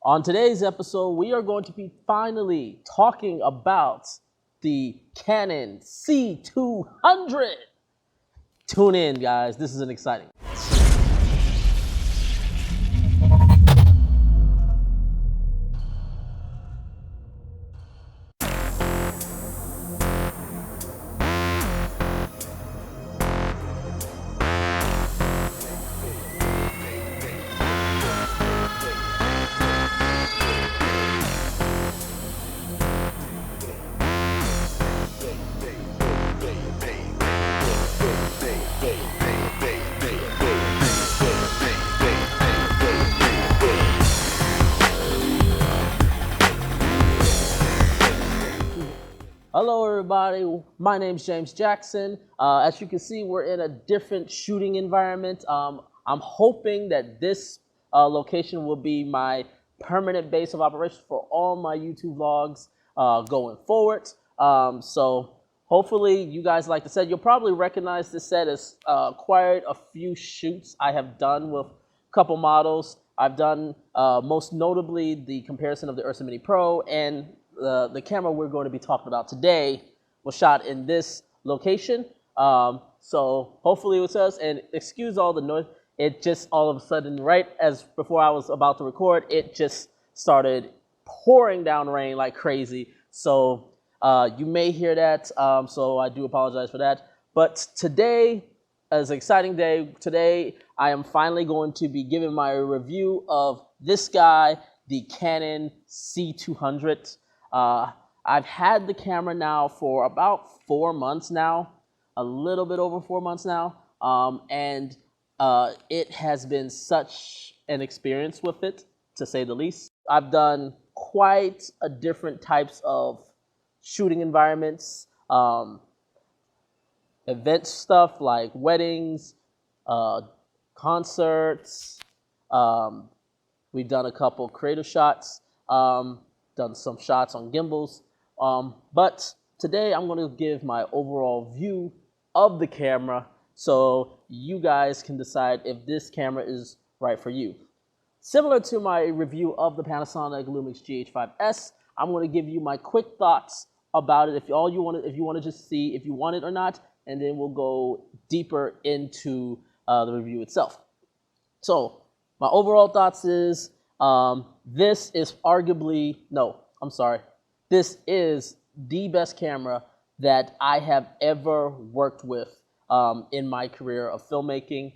On today's episode, we are going to be finally talking about the Canon C200. Tune in, guys. This is an exciting. Hello everybody, my name's James Jackson. As you can see, we're in a different shooting environment. I'm hoping that this location will be my permanent base of operations for all my YouTube vlogs going forward. So hopefully you guys like the set. You'll probably recognize this set as quite a few shoots I have done with a couple models. I've done most notably the comparison of the Ursa Mini Pro, and the camera we're going to be talking about today was shot in this location. So hopefully it says, and excuse all the noise, it just all of a sudden, right as before I was about to record, it just started pouring down rain like crazy. So you may hear that, so I do apologize for that. But today is an exciting day. Today I am finally going to be giving my review of this guy, the Canon C200. I've had the camera now for about 4 months now, a little bit over 4 months now, and it has been such an experience with it, to say the least. I've done quite a different types of shooting environments, event stuff like weddings, concerts. We've done a couple creative shots. Done some shots on gimbals, but today I'm going to give my overall view of the camera so you guys can decide if this camera is right for you. Similar to my review of the Panasonic Lumix GH5S, I'm going to give you my quick thoughts about it if you want to just see if you want it or not, and then we'll go deeper into the review itself. So my overall thoughts is this is this is the best camera that I have ever worked with in my career of filmmaking.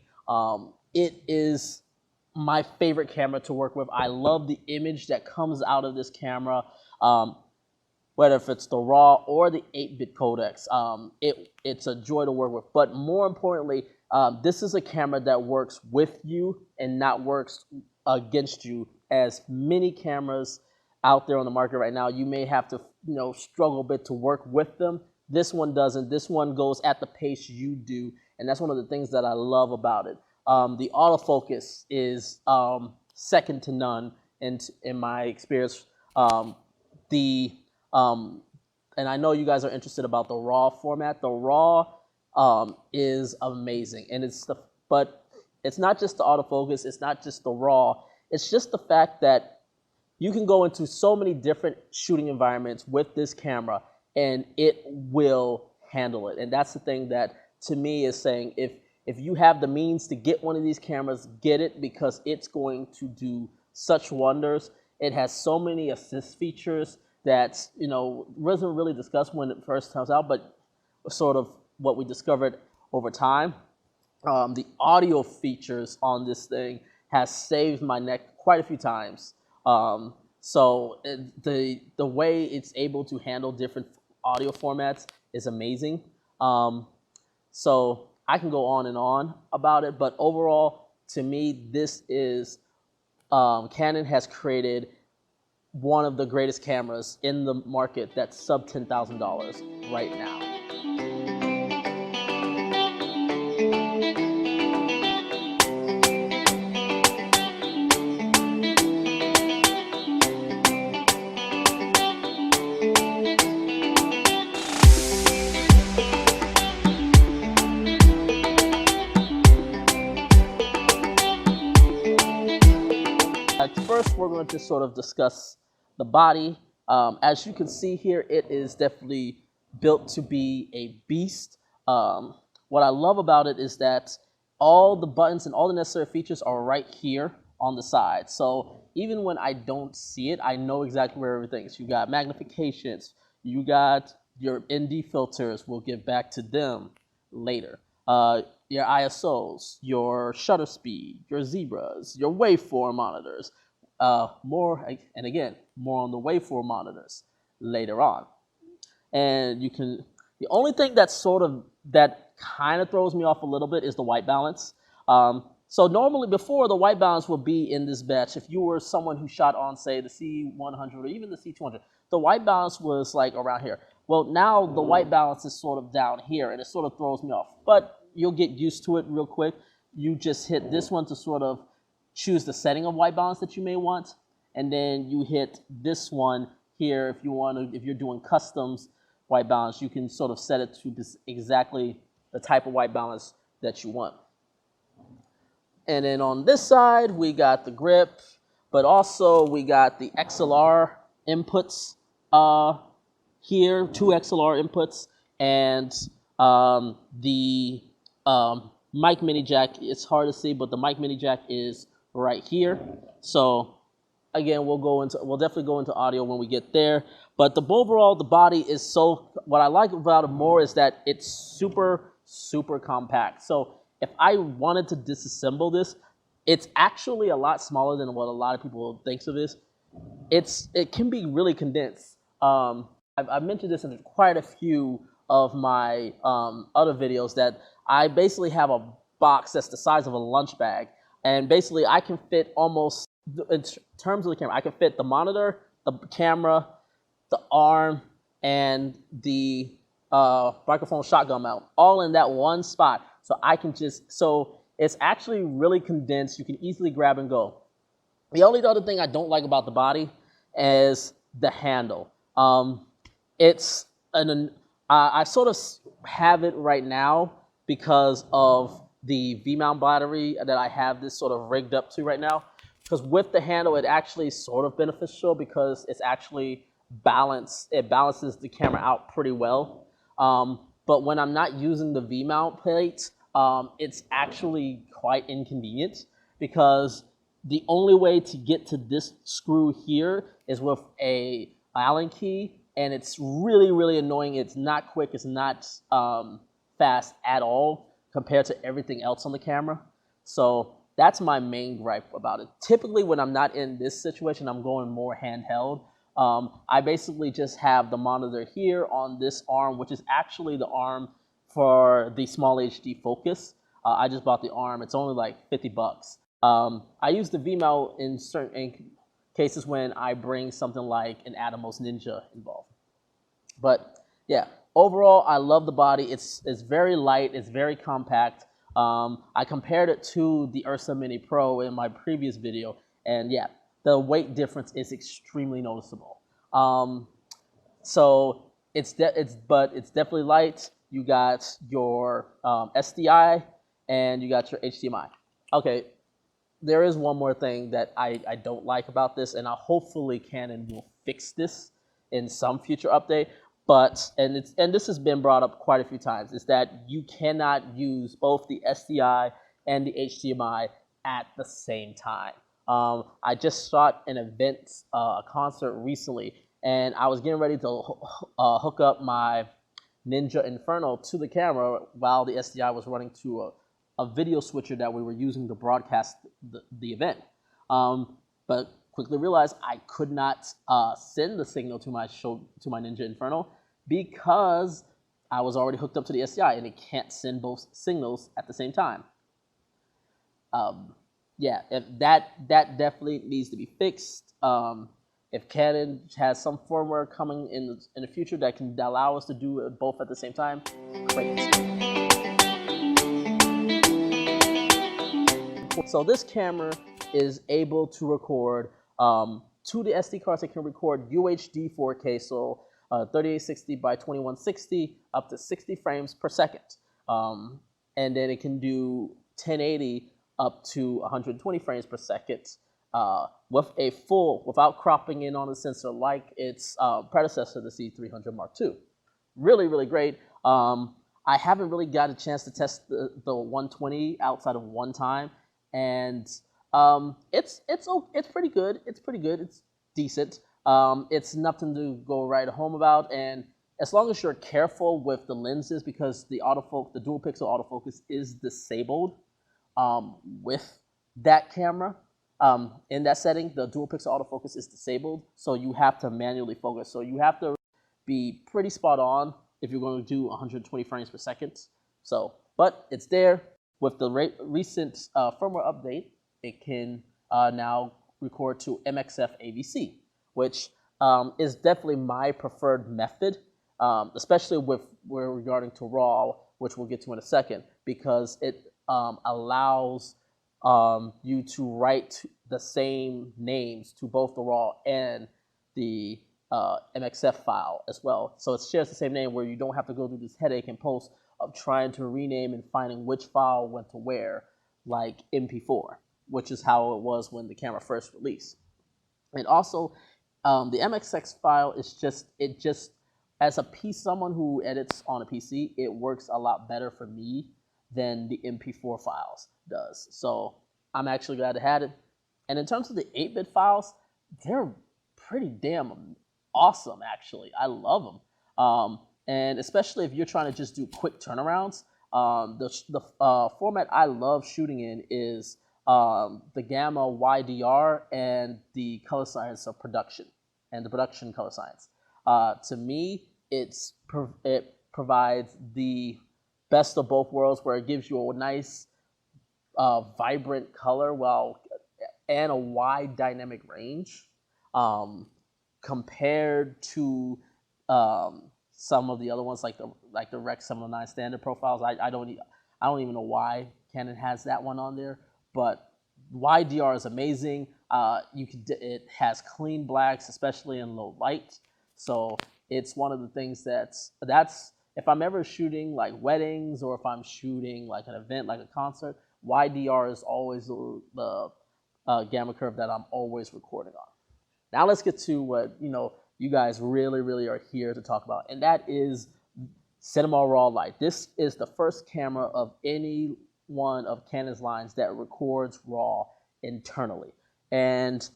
It is my favorite camera to work with. I love the image that comes out of this camera, whether if it's the RAW or the 8-bit codecs. It's a joy to work with. But more importantly, this is a camera that works with you and not works against you. As many cameras out there on the market right now, you may have to struggle a bit to work with them. This one doesn't. This one goes at the pace you do, and that's one of the things that I love about it. The autofocus is second to none in my experience. And I know you guys are interested about the RAW format. The RAW is amazing, and but it's not just the autofocus. It's not just the RAW. It's just the fact that you can go into so many different shooting environments with this camera and it will handle it. And that's the thing that to me is saying, if you have the means to get one of these cameras, get it, because it's going to do such wonders. It has so many assist features that wasn't really discussed when it first comes out, but sort of what we discovered over time. The audio features on this thing has saved my neck quite a few times. So the way it's able to handle different audio formats is amazing. So I can go on and on about it, but overall, to me, this is Canon has created one of the greatest cameras in the market that's sub $10,000 right now. First, we're want to just sort of discuss the body. As you can see here, it is definitely built to be a beast. What I love about it is that all the buttons and all the necessary features are right here on the side. So even when I don't see it, I know exactly where everything is. You got magnifications, you got your ND filters, we'll get back to them later. Your ISOs, your shutter speed, your zebras, your waveform monitors. More, and again, more on the waveform monitors later on. And you can, the only thing that kind of throws me off a little bit is the white balance. So normally before, the white balance would be in this batch. If you were someone who shot on, say, the C100 or even the C200, the white balance was like around here. Well, now the white balance is sort of down here, and it sort of throws me off. But you'll get used to it real quick. You just hit this one to sort of choose the setting of white balance that you may want, and then you hit this one here if you're doing customs white balance, you can sort of set it to this exactly the type of white balance that you want. And then on this side, we got the grip, but also we got the XLR inputs here, 2 XLR inputs, and the mic mini jack. It's hard to see, but the mic mini jack is right here. So again, we'll definitely go into audio when we get there. But overall, the body is what I like about it more is that it's super, super compact. So if I wanted to disassemble this, it's actually a lot smaller than what a lot of people think of this. It can be really condensed. I've mentioned this in quite a few of my other videos that I basically have a box that's the size of a lunch bag. And basically I can fit almost, in terms of the camera, I can fit the monitor, the camera, the arm, and the microphone shotgun mount all in that one spot. So it's actually really condensed. You can easily grab and go. The only other thing I don't like about the body is the handle. I sort of have it right now because of the V-mount battery that I have this sort of rigged up to right now. Because with the handle, it actually is sort of beneficial because it's actually balanced. It balances the camera out pretty well. But when I'm not using the V-mount plate, it's actually quite inconvenient because the only way to get to this screw here is with a Allen key, and it's really, really annoying. It's not quick. It's not fast at all compared to everything else on the camera. So that's my main gripe about it. Typically, when I'm not in this situation, I'm going more handheld. I basically just have the monitor here on this arm, which is actually the arm for the small HD focus. I just bought the arm. It's only like 50 bucks. I use the V-mount in certain cases when I bring something like an Atomos Ninja involved. But yeah, overall, I love the body. It's very light. It's very compact. I compared it to the Ursa Mini Pro in my previous video, and yeah, the weight difference is extremely noticeable. So it's definitely light. You got your SDI and you got your HDMI. Okay, there is one more thing that I don't like about this, and hopefully Canon will fix this in some future update. And this has been brought up quite a few times, is that you cannot use both the SDI and the HDMI at the same time. I just shot an event, a concert recently, and I was getting ready to hook up my Ninja Inferno to the camera while the SDI was running to a video switcher that we were using to broadcast the event. But quickly realized I could not send the signal to my Ninja Inferno because I was already hooked up to the SDI and it can't send both signals at the same time. Yeah, if that definitely needs to be fixed. If Canon has some firmware coming in the future that can allow us to do it both at the same time, great. So this camera is able to record to the SD cards. It can record UHD 4K, so 3860 by 2160, up to 60 frames per second. And then it can do 1080 up to 120 frames per second with a full, without cropping in on the sensor like its predecessor, the C300 Mark II. Really, really great. I haven't really got a chance to test the 120 outside of one time, and it's pretty good. It's pretty good. It's decent. It's nothing to go right home about, and as long as you're careful with the lenses, because the dual pixel autofocus is disabled with that camera. In that setting, the dual pixel autofocus is disabled, so you have to manually focus. So you have to be pretty spot on if you're going to do 120 frames per second. So, but it's there. With the recent firmware update, it can now record to MXF AVC, which is definitely my preferred method, especially with regarding to RAW, which we'll get to in a second, because it allows you to write the same names to both the RAW and the MXF file as well. So it shares the same name, where you don't have to go through this headache and post of trying to rename and finding which file went to where, like MP4, which is how it was when the camera first released. And also, the MXF file is just as someone who edits on a PC, it works a lot better for me than the MP4 files does. So I'm actually glad to have it. And in terms of the 8-bit files, they're pretty damn awesome, actually. I love them. And especially if you're trying to just do quick turnarounds, the format I love shooting in is the Gamma YDR and the color science of production, and the production color science. To me, it provides the best of both worlds, where it gives you a nice, vibrant color and a wide dynamic range, compared to some of the other ones, like the Rec 709 standard profiles. I don't even know why Canon has that one on there, but YDR is amazing. It has clean blacks, especially in low light. So it's one of the things that's if I'm ever shooting like weddings, or if I'm shooting like an event, like a concert, YDR is always the gamma curve that I'm always recording on. Now let's get to what you guys really, really are here to talk about, and that is Cinema Raw Light. This is the first camera of any one of Canon's lines that records RAW internally, and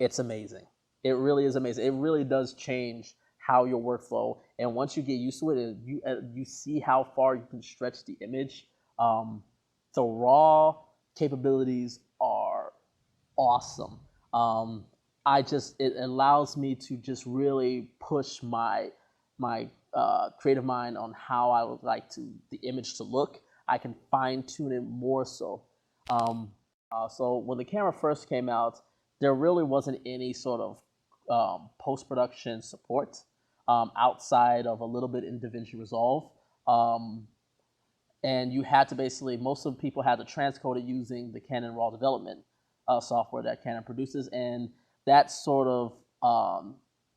it's amazing. It really is amazing. It really does change how your workflow, and once you get used to it, and you see how far you can stretch the image, the RAW capabilities are awesome. It allows me to just really push my creative mind on how I would like the image to look. I can fine tune it more so. So when the camera first came out, there really wasn't any sort of post-production support outside of a little bit in DaVinci Resolve. And you had to most of the people had to transcode it using the Canon RAW development software that Canon produces, and that sort of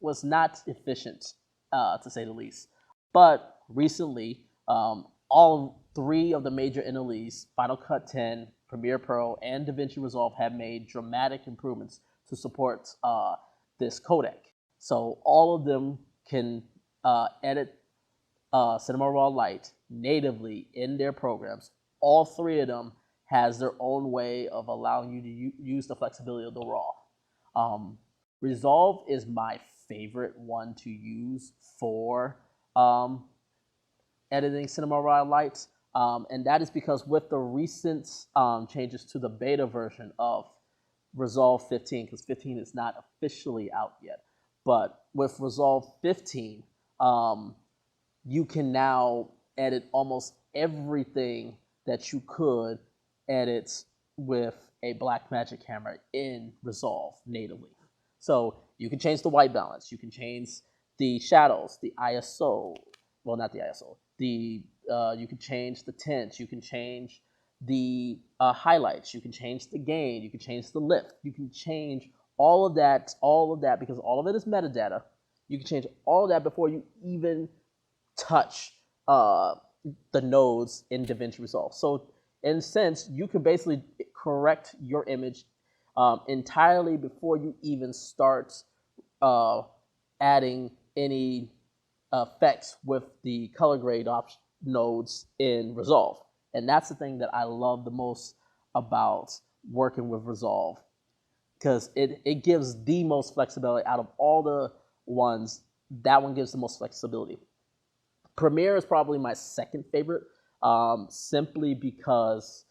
was not efficient, to say the least. But recently, all 3 of the major NLEs, Final Cut 10, Premiere Pro, and DaVinci Resolve, have made dramatic improvements to support this codec. So all of them can edit Cinema Raw Light natively in their programs. All 3 of them has their own way of allowing you to use the flexibility of the RAW. Resolve is my favorite one to use for editing Cinema Raw Light, and that is because with the recent changes to the beta version of Resolve 15, because 15 is not officially out yet, but with Resolve 15, you can now edit almost everything that you could edit with a Blackmagic camera in Resolve natively. So you can change the white balance, you can change the shadows, the ISO, well, not the ISO, you can change the tints, you can change the highlights, you can change the gain, you can change the lift, you can change all of that, because all of it is metadata. You can change all of that before you even touch the nodes in DaVinci Resolve. So in a sense, you can basically correct your image entirely before you even start adding any effects with the color grade nodes in Resolve. And that's the thing that I love the most about working with Resolve, because it gives the most flexibility out of all the ones. That one gives the most flexibility. Premiere is probably my second favorite, simply because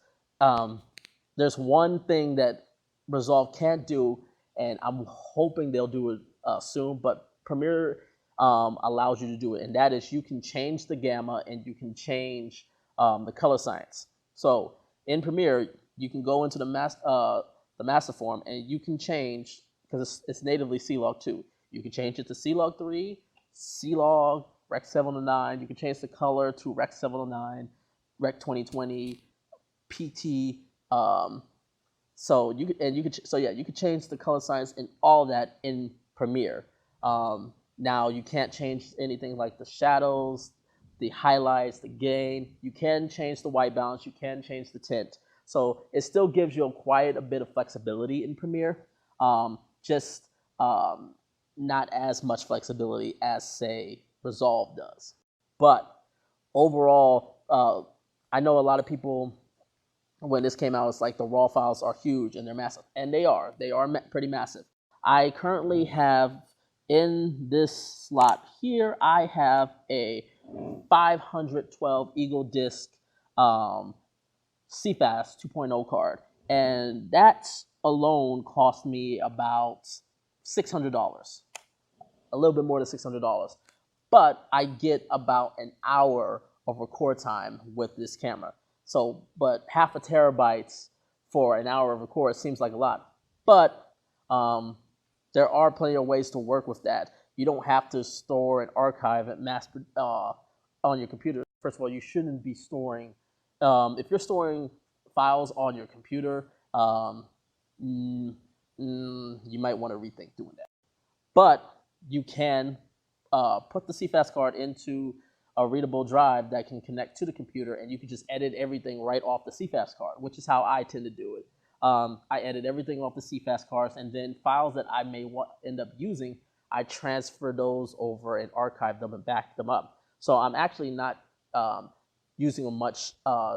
there's one thing that Resolve can't do, and I'm hoping they'll do it soon, but Premiere allows you to do it, and that is you can change the gamma and you can change the color science. So in Premiere, you can go into the master form and you can change, because it's natively C-Log 2. You can change it to C-Log 3, C-Log, Rec 709. You can change the color to Rec 709, Rec 2020, PT. So you could change the color science and all that in Premiere. Now you can't change anything like the shadows, the highlights, the gain. You can change the white balance. You can change the tint. So it still gives you quite a bit of flexibility in Premiere. Just not as much flexibility as, say, Resolve does. But overall, I know a lot of people, when this came out, it's like the raw files are huge and they're massive. And they are. They are pretty massive. I currently have, in this slot here, I have a 512 Eagle Disc CFast 2.0 card. And that alone cost me about $600. A little bit more than $600. But I get about an hour of record time with this camera. So, but half a terabyte for an hour of record seems like a lot. But there are plenty of ways to work with that. You don't have to store and archive it on your computer. First of all, you shouldn't be storing. If you're storing files on your computer, you might want to rethink doing that. But you can put the CFast card into a readable drive that can connect to the computer, and you can just edit everything right off the CFast card, which is how I tend to do it. I edit everything off the CFast cards, and then files that I may end up using, I transfer those over and archive them and back them up. So I'm actually not using much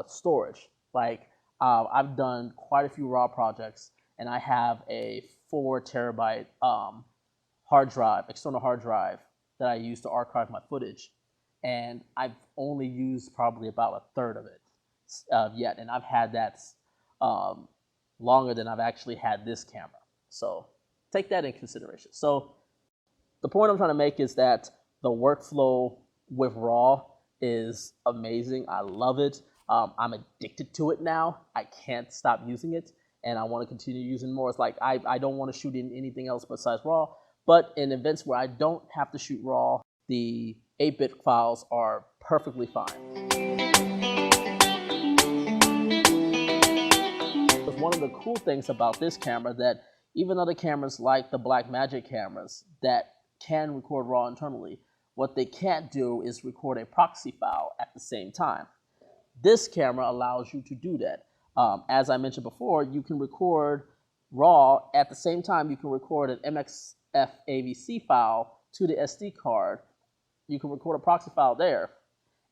storage. Like I've done quite a few raw projects, and I have a 4 terabyte hard drive, external hard drive, that I use to archive my footage. And I've only used probably about a third of it yet. And I've had that longer than I've actually had this camera. So take that in consideration. So the point I'm trying to make is that the workflow with RAW is amazing. I love it. I'm addicted to it now. I can't stop using it, and I want to continue using more. It's like I don't want to shoot in anything else besides RAW. But in events where I don't have to shoot RAW, the 8-bit files are perfectly fine. One of the cool things about this camera that even other cameras like the Blackmagic cameras that can record RAW internally, what they can't do is record a proxy file at the same time. This camera allows you to do that. As I mentioned before, you can record RAW at the same time. You can record an MXF AVC file to the SD card. You can record a proxy file there,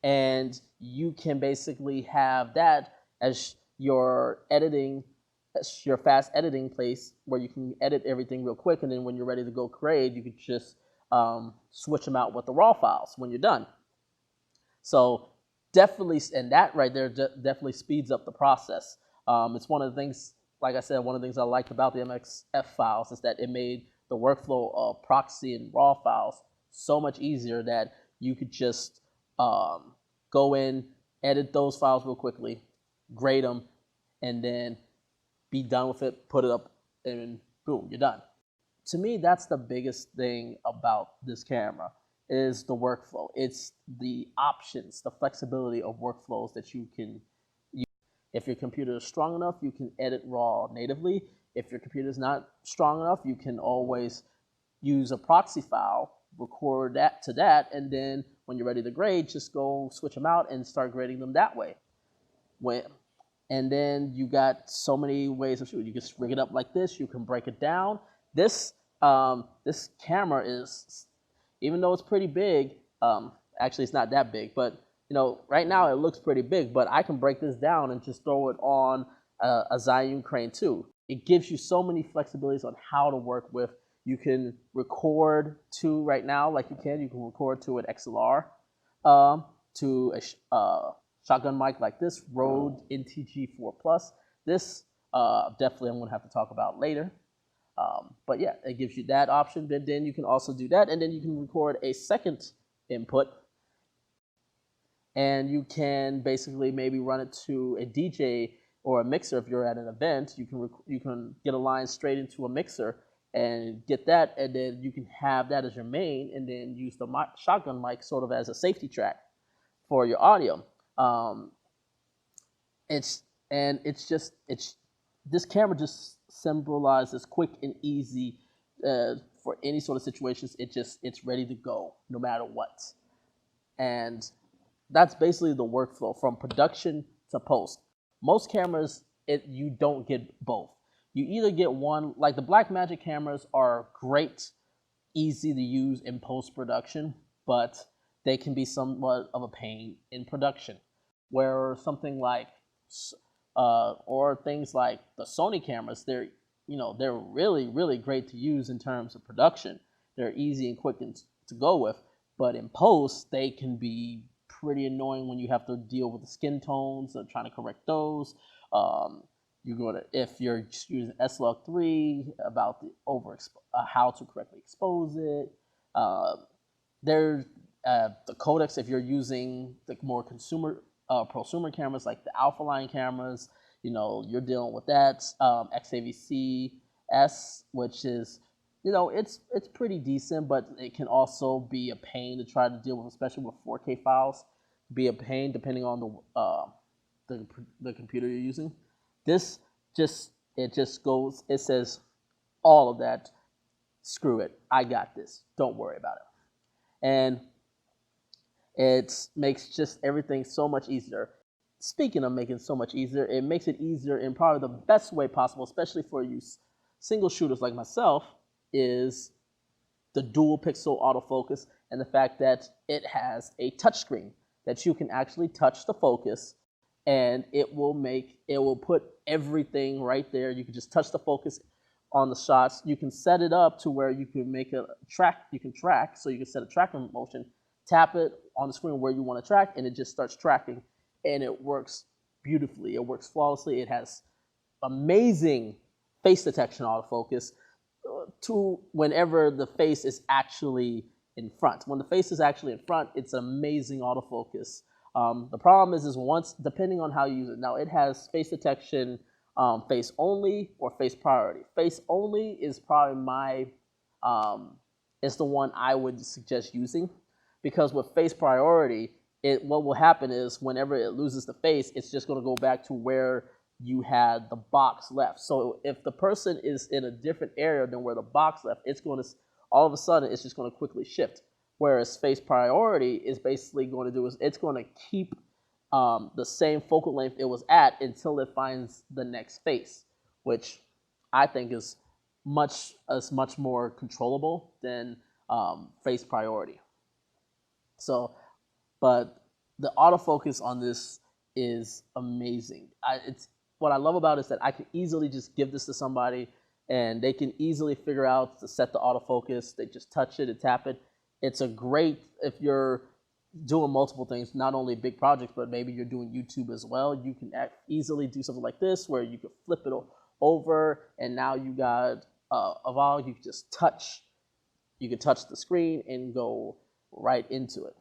and you can basically have that as your editing, as your fast editing place where you can edit everything real quick, and then when you're ready to go create, you can just switch them out with the RAW files when you're done. So definitely, and that right there definitely speeds up the process. It's one of the things, like I said, one of the things I liked about the MXF files is that it made the workflow of proxy and RAW files so much easier that you could just go in, edit those files real quickly, grade them, and then be done with it, put it up, and boom, you're done. To me, that's the biggest thing about this camera, is the workflow. It's the options, the flexibility of workflows that you can use. If your computer is strong enough, you can edit RAW natively. If your computer is not strong enough, you can always use a proxy file, record that to that, and then when you're ready to grade, just go switch them out and start grading them that way. And then you got so many ways of shooting. You can rig it up like this. You can break it down. This camera is, even though it's pretty big, actually it's not that big, but right now it looks pretty big. But I can break this down and just throw it on a Zhiyun Crane 2. It gives you so many flexibilities on how to work with. You can record to right now, like you can record to an XLR, to a shotgun mic like this Rode NTG4 Plus. This definitely I'm going to have to talk about later. But yeah, it gives you that option. But then you can also do that, and then you can record a second input, and you can basically maybe run it to a DJ or a mixer. If you're at an event, you can get a line straight into a mixer and get that, and then you can have that as your main, and then use the shotgun mic sort of as a safety track for your audio. It's this camera just symbolizes quick and easy for any sort of situations. It's ready to go no matter what, and that's basically the workflow from production to post. Most cameras, you don't get both. You either get one, like the Blackmagic cameras are great, easy to use in post-production, but they can be somewhat of a pain in production. Where something like, or things like the Sony cameras, they're really, really great to use in terms of production. They're easy and quick to go with, but in post, they can be pretty annoying when you have to deal with the skin tones and trying to correct those. If you're using S-Log3, about the how to correctly expose it. There's the codecs, if you're using the more prosumer cameras like the Alpha Line cameras, you're dealing with that. XAVC-S, which is, it's pretty decent, but it can also be a pain to try to deal with, especially with 4K files. Be a pain depending on the computer you're using. This it says all of that. Screw it, I got this. Don't worry about it. And it makes just everything so much easier. Speaking of making so much easier, it makes it easier in probably the best way possible, especially for you single shooters like myself, is the dual pixel autofocus and the fact that it has a touchscreen that you can actually touch the focus, and it will put everything right there. You can just touch the focus on the shots. You can set it up to where you can make a track. You can track, so you can set a tracking motion, tap it on the screen where you want to track, and it just starts tracking, and it works beautifully. It works flawlessly. It has amazing face detection autofocus to whenever the face is actually in front. When the face is actually in front, it's amazing autofocus. The problem is once, depending on how you use it. Now, it has face detection, face only or face priority. Face only is probably is the one I would suggest using, because with face priority, what will happen is whenever it loses the face, it's just going to go back to where you had the box left. So if the person is in a different area than where the box left, it's going to, all of a sudden, it's just going to quickly shift. Whereas face priority is basically going to do is it's going to keep the same focal length it was at until it finds the next face, which I think is much more controllable than face priority. So, but the autofocus on this is amazing. What I love about it is that I can easily just give this to somebody and they can easily figure out to set the autofocus. They just touch it and tap it. It's a great, if you're doing multiple things, not only big projects, but maybe you're doing YouTube as well. You can easily do something like this where you can flip it over, and now you got a vol. You can just touch. You can touch the screen and go right into it.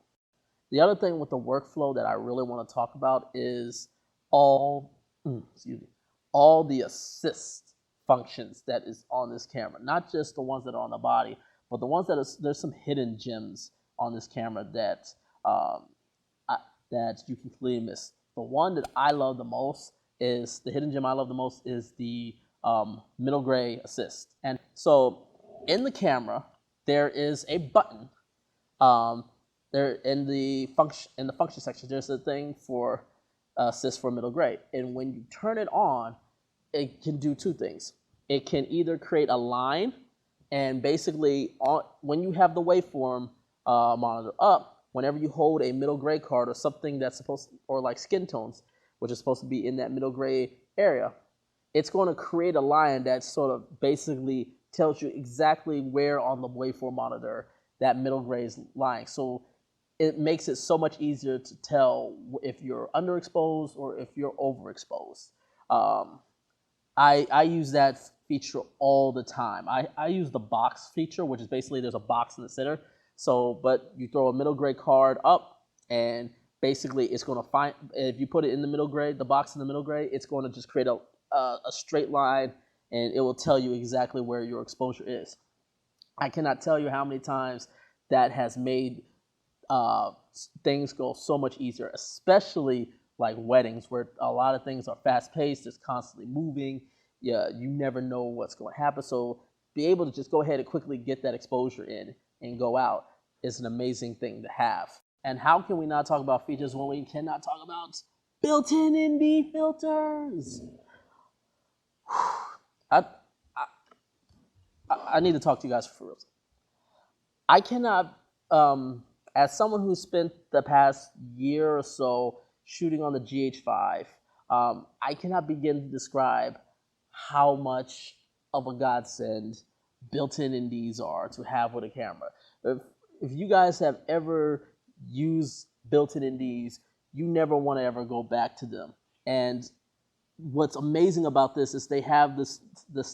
The other thing with the workflow that I really want to talk about is all the assist functions that is on this camera. Not just the ones that are on the body, but the ones there's some hidden gems on this camera that that you completely miss. The one that I love the most is the hidden gem I love the most is the middle gray assist. And so in the camera, there is a button. There in the function section, there's a thing for assist for middle gray. And when you turn it on, it can do two things. It can either create a line, and basically when you have the waveform monitor up, whenever you hold a middle gray card or something that's supposed to, or like skin tones, which is supposed to be in that middle gray area, it's going to create a line that sort of basically tells you exactly where on the waveform monitor that middle gray is lying. So it makes it so much easier to tell if you're underexposed or if you're overexposed. I use that feature all the time. I use the box feature, which is basically there's a box in the center. So, but you throw a middle gray card up, and basically it's going to find, if you put it in the middle gray, the box in the middle gray, it's going to just create a straight line, and it will tell you exactly where your exposure is. I cannot tell you how many times that has made things go so much easier, especially like weddings where a lot of things are fast paced, it's constantly moving. Yeah, you never know what's going to happen. So be able to just go ahead and quickly get that exposure in and go out is an amazing thing to have. And how can we not talk about features when we cannot talk about built-in ND filters? I need to talk to you guys for real. I cannot, as someone who spent the past year or so shooting on the GH5, I cannot begin to describe how much of a godsend built-in NDs are to have with a camera. If you guys have ever used built-in NDs, you never want to ever go back to them. And what's amazing about this is they have this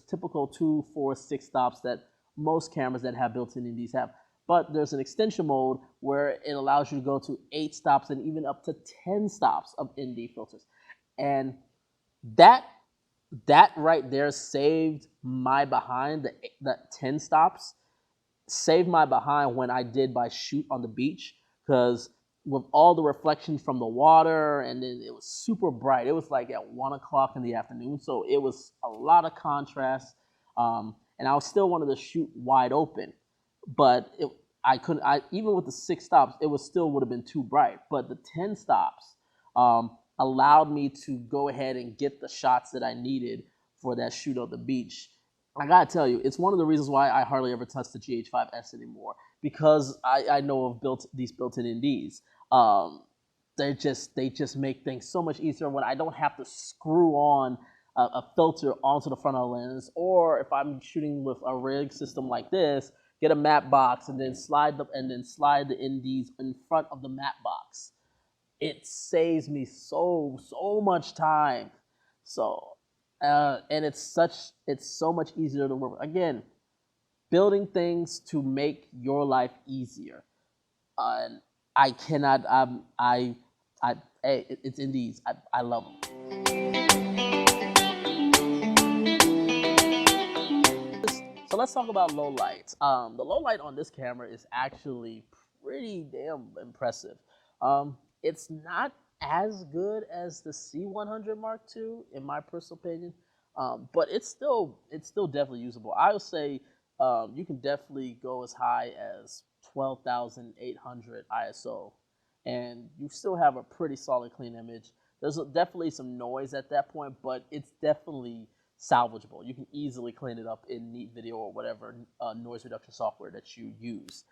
typical 2, 4, 6 stops that most cameras that have built-in NDs have. But there's an extension mode where it allows you to go to 8 stops and even up to 10 stops of ND filters. And that right there saved my behind. That 10 stops saved my behind when I did my shoot on the beach, because with all the reflection from the water, and then it was super bright. It was like at 1 o'clock in the afternoon, so it was a lot of contrast. And I still wanted to shoot wide open, but I couldn't. Even with the 6 stops, it was still would have been too bright. But the 10 stops allowed me to go ahead and get the shots that I needed for that shoot on the beach. I gotta tell you, it's one of the reasons why I hardly ever touch the GH5S anymore, because I know of these built-in NDs. They just make things so much easier when I don't have to screw on a filter onto the front of the lens, or if I'm shooting with a rig system like this, get a matte box and then slide the NDs in front of the matte box. It saves me so much time. So, and it's so much easier to work with. Again, building things to make your life easier. And I cannot. It's NDs. I love them. So let's talk about low light. The low light on this camera is actually pretty damn impressive. It's not as good as the C100 Mark II, in my personal opinion, but it's still definitely usable. I would say you can definitely go as high as 12,800 ISO, and you still have a pretty solid clean image. There's definitely some noise at that point, but it's definitely salvageable. You can easily clean it up in Neat Video or whatever noise reduction software that you use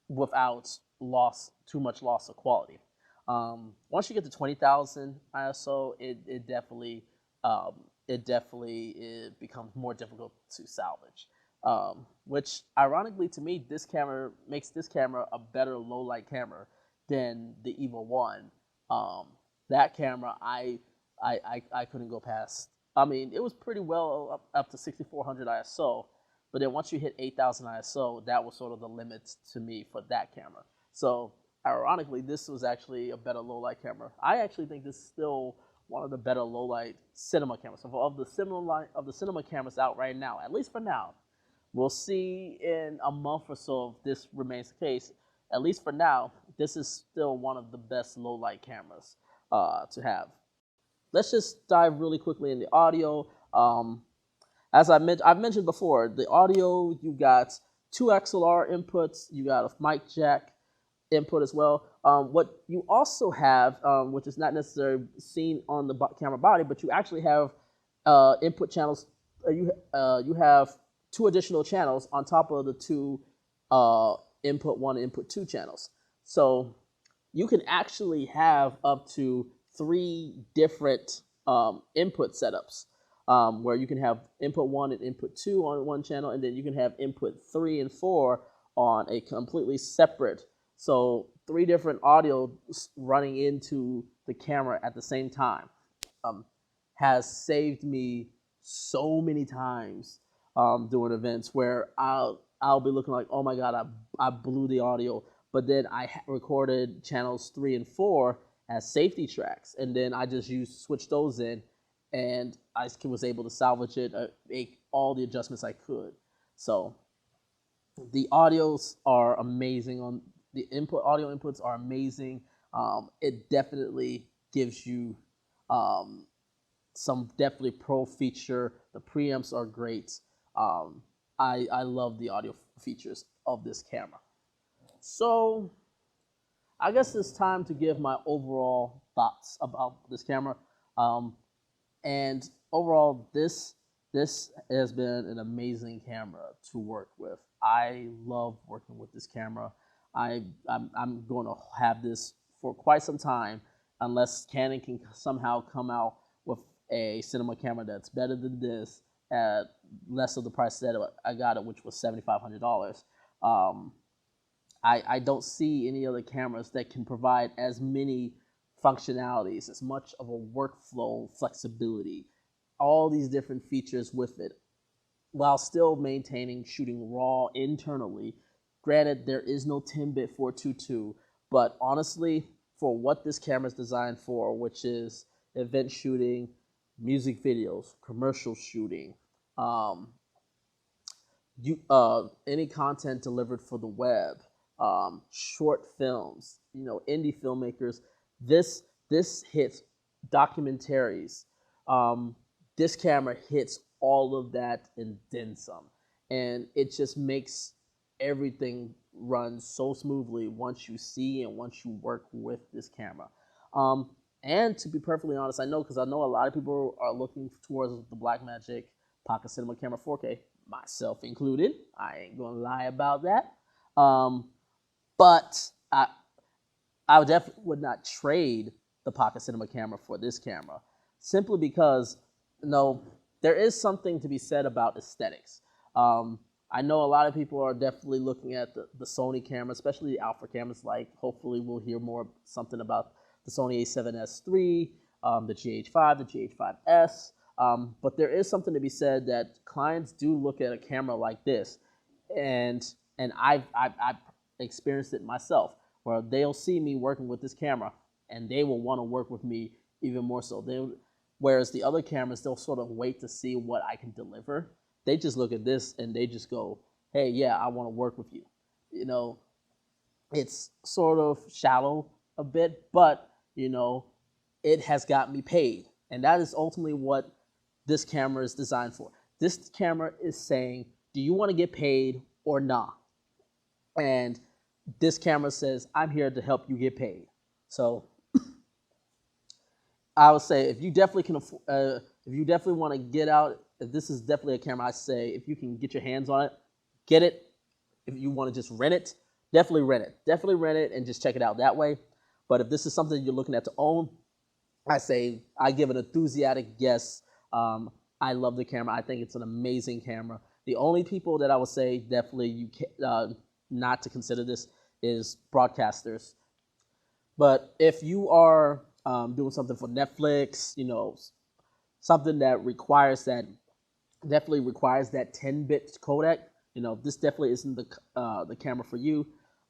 without too much loss of quality. Once you get to 20,000 ISO, it definitely becomes more difficult to salvage. Which ironically to me, this camera makes this camera a better low light camera than the EVO 1. That camera I couldn't go past. I mean, it was pretty well up to 6400 ISO, but then once you hit 8000 ISO, that was sort of the limit to me for that camera. So ironically, this was actually a better low light camera. I actually think this is still one of the better low light cinema cameras. So of the cinema cameras out right now, at least for now, we'll see in a month or so if this remains the case. At least for now, this is still one of the best low light cameras to have. Let's just dive really quickly in the audio. As I've mentioned before, the audio, you got 2 XLR inputs, you got a mic jack, input as well. What you also have, which is not necessarily seen on the camera body, but you actually have input channels. You have two additional channels on top of the two input one, input two channels. So you can actually have up to three different input setups, where you can have input one and input two on one channel, and then you can have input three and four on a completely separate. So three different audio running into the camera at the same time um, has saved me so many times doing events where I'll be looking like, oh my god, I blew the audio, but then I recorded channels 3 and 4 as safety tracks, and then I just switched those in, and I was able to salvage it, make all the adjustments I could. So the audios are amazing. On the audio inputs are amazing. It definitely gives you some definitely pro feature. The preamps are great. I love the audio features of this camera. So I guess it's time to give my overall thoughts about this camera. And overall, this has been an amazing camera to work with. I love working with this camera. I'm going to have this for quite some time, unless Canon can somehow come out with a cinema camera that's better than this at less of the price that I got it, which was $7,500. I don't see any other cameras that can provide as many functionalities, as much of a workflow flexibility, all these different features with it, while still maintaining shooting raw internally. Granted, there is no 10-bit 422, but honestly, for what this camera is designed for, which is event shooting, music videos, commercial shooting, any content delivered for the web, short films, indie filmmakers. This hits documentaries. This camera hits all of that and then some, and it just makes everything run so smoothly once you see and once you work with this camera. And to be perfectly honest, I know, because I know a lot of people are looking towards the Blackmagic Pocket Cinema Camera 4K, myself included. I ain't gonna lie about that. But I definitely would not trade the Pocket Cinema camera for this camera, simply because, there is something to be said about aesthetics. I know a lot of people are definitely looking at the Sony camera, especially the alpha cameras. Like, hopefully we'll hear something about the Sony a7S III, the GH5, the GH5S. But there is something to be said that clients do look at a camera like this, and I've experienced it myself, where they'll see me working with this camera and they will want to work with me even more so. Whereas the other cameras, they'll sort of wait to see what I can deliver. They just look at this and they just go, hey, yeah, I want to work with you. It's sort of shallow a bit, but, it has got me paid. And that is ultimately what this camera is designed for. This camera is saying, do you want to get paid or not? And this camera says, I'm here to help you get paid. So I would say, if you definitely can afford, if you definitely want to get out, if this is definitely a camera, I say, if you can get your hands on it, get it. If you want to just rent it, definitely rent it. Definitely rent it and just check it out that way. But if this is something you're looking at to own, I say I give an enthusiastic yes. I love the camera. I think it's an amazing camera. The only people that I would say definitely you can, not to consider this is broadcasters. But if you are doing something for Netflix, something that definitely requires that 10-bit codec, this definitely isn't the camera for you.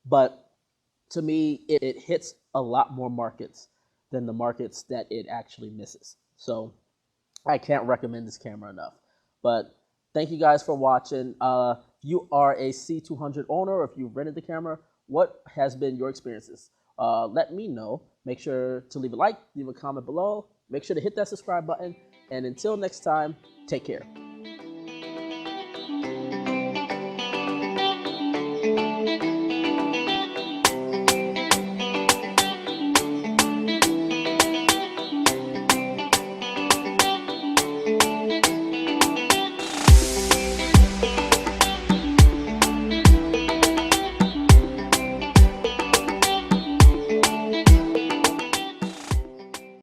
But to me, it hits a lot more markets than the markets that it actually misses. So I can't recommend this camera enough. But thank you guys for watching. If you are a C200 owner, or if you've rented the camera, what has been your experiences? Let me know. Make sure to leave a like, leave a comment below. Make sure to hit that subscribe button. And until next time, take care.